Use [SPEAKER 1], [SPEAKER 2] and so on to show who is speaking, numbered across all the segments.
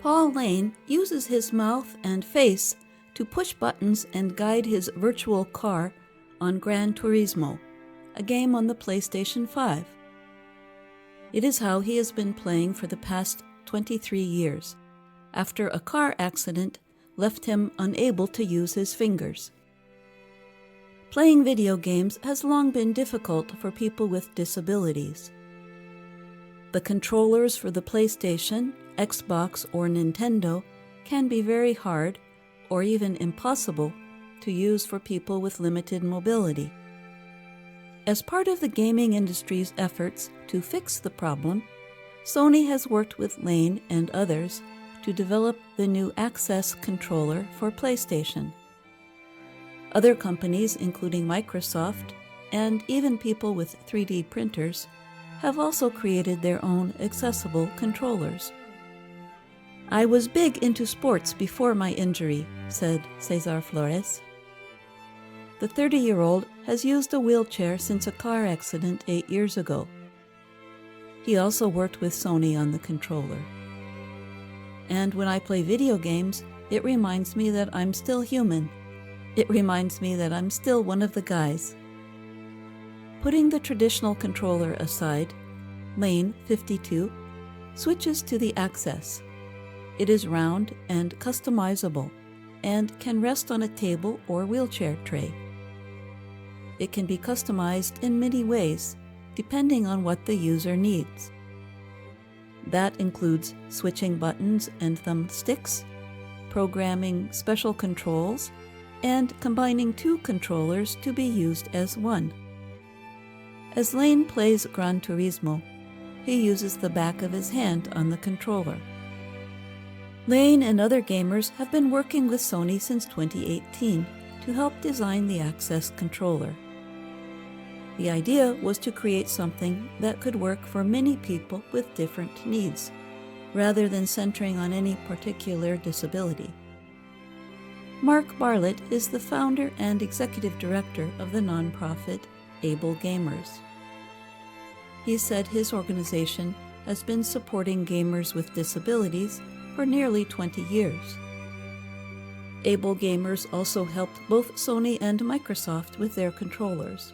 [SPEAKER 1] Paul Lane uses his mouth and face to push buttons and guide his virtual car on Gran Turismo, a game on the PlayStation 5. It is how he has been playing for the past 23 years, after a car accident left him unable to use his fingers. Playing video games has long been difficult for people with disabilities. The controllers for the PlayStation, Xbox, or Nintendo can be very hard, or even impossible, to use for people with limited mobility. As part of the gaming industry's efforts to fix the problem, Sony has worked with Lane and others to develop the new Access controller for PlayStation. Other companies, including Microsoft, and even people with 3D printers, have also created their own accessible controllers. "I was big into sports before my injury," said Cesar Flores. The 30-year-old has used a wheelchair since a car accident 8 years ago. He also worked with Sony on the controller. "And when I play video games, it reminds me that I'm still human. It reminds me that I'm still one of the guys." Putting the traditional controller aside, Lane, 52, switches to the Access. It is round and customizable and can rest on a table or wheelchair tray. It can be customized in many ways, depending on what the user needs. That includes switching buttons and thumbsticks, programming special controls, and combining two controllers to be used as one. As Lane plays Gran Turismo, he uses the back of his hand on the controller. Lane and other gamers have been working with Sony since 2018 to help design the Access controller. The idea was to create something that could work for many people with different needs, rather than centering on any particular disability. Mark Bartlett is the founder and executive director of the nonprofit Able Gamers. He said his organization has been supporting gamers with disabilities for nearly 20 years. Able Gamers also helped both Sony and Microsoft with their controllers.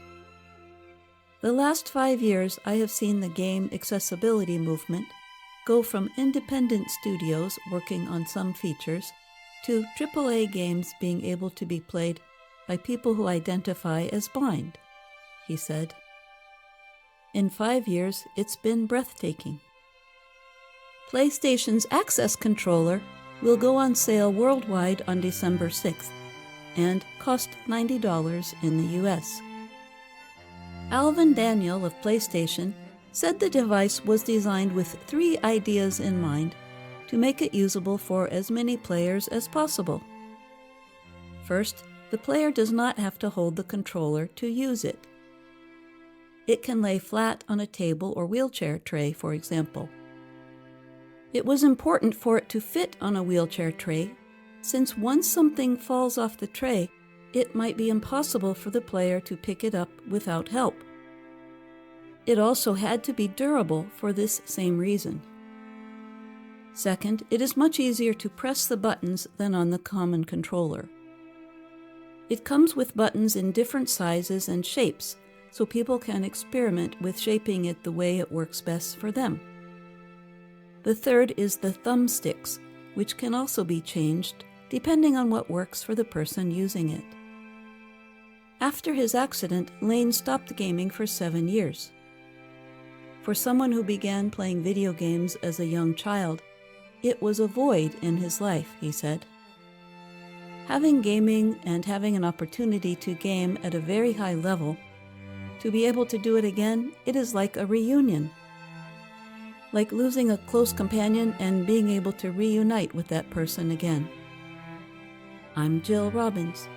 [SPEAKER 1] The last 5 years, I have seen the game accessibility movement go from independent studios working on some features to AAA games being able to be played by people who identify as blind, he said. In 5 years, it's been breathtaking. PlayStation's Access controller will go on sale worldwide on December 6th and cost $90 in the US. Alvin Daniel of PlayStation said the device was designed with 3 ideas in mind to make it usable for as many players as possible. First, the player does not have to hold the controller to use it. It can lay flat on a table or wheelchair tray, for example. It was important for it to fit on a wheelchair tray, since once something falls off the tray, it might be impossible for the player to pick it up without help. It also had to be durable for this same reason. Second, it is much easier to press the buttons than on the common controller. It comes with buttons in different sizes and shapes, so people can experiment with shaping it the way it works best for them. The third is the thumbsticks, which can also be changed depending on what works for the person using it. After his accident, Lane stopped gaming for 7 years. For someone who began playing video games as a young child, it was a void in his life, he said. Having gaming and having an opportunity to game at a very high level, to be able to do it again, it is like a reunion. Like losing a close companion and being able to reunite with that person again. I'm Jill Robbins.